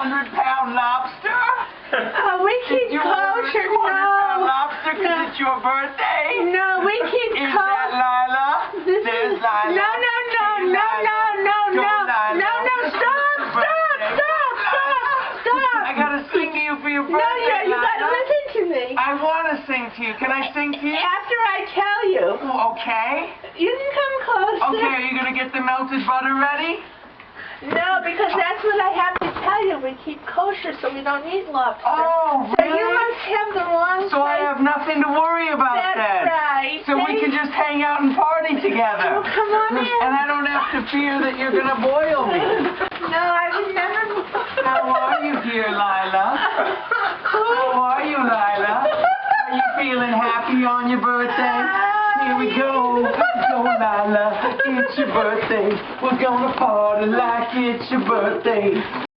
100-pound lobster? We keep You ordered kosher. a 200-pound No. lobster because it's your birthday? No, we keep Is kosher. that Lila? There's Lila. No, no, no, Hey, no, Lila. no, Go, no, Lila. no, no, stop, It's your stop, birthday. stop. I gotta sing to you for your No, birthday, you gotta Lila. listen to me. I wanna sing to you. Can I sing to you? After I tell you. Okay. You can come closer. Okay, are you gonna get the melted butter ready? No, because that's what I have to tell you. We keep kosher, so we don't eat lobster. Oh, So you really? must have the wrong So I place. have nothing to worry about That's then. right. So we can just hang out and party together. Oh, come on in. And I don't have to fear that you're gonna boil me. No, I would never. How are you, dear Lila? How are you, Lila? Are you feeling happy on your birthday? Here we go. Go, Lila. It's your birthday. We're gonna party like it's your birthday.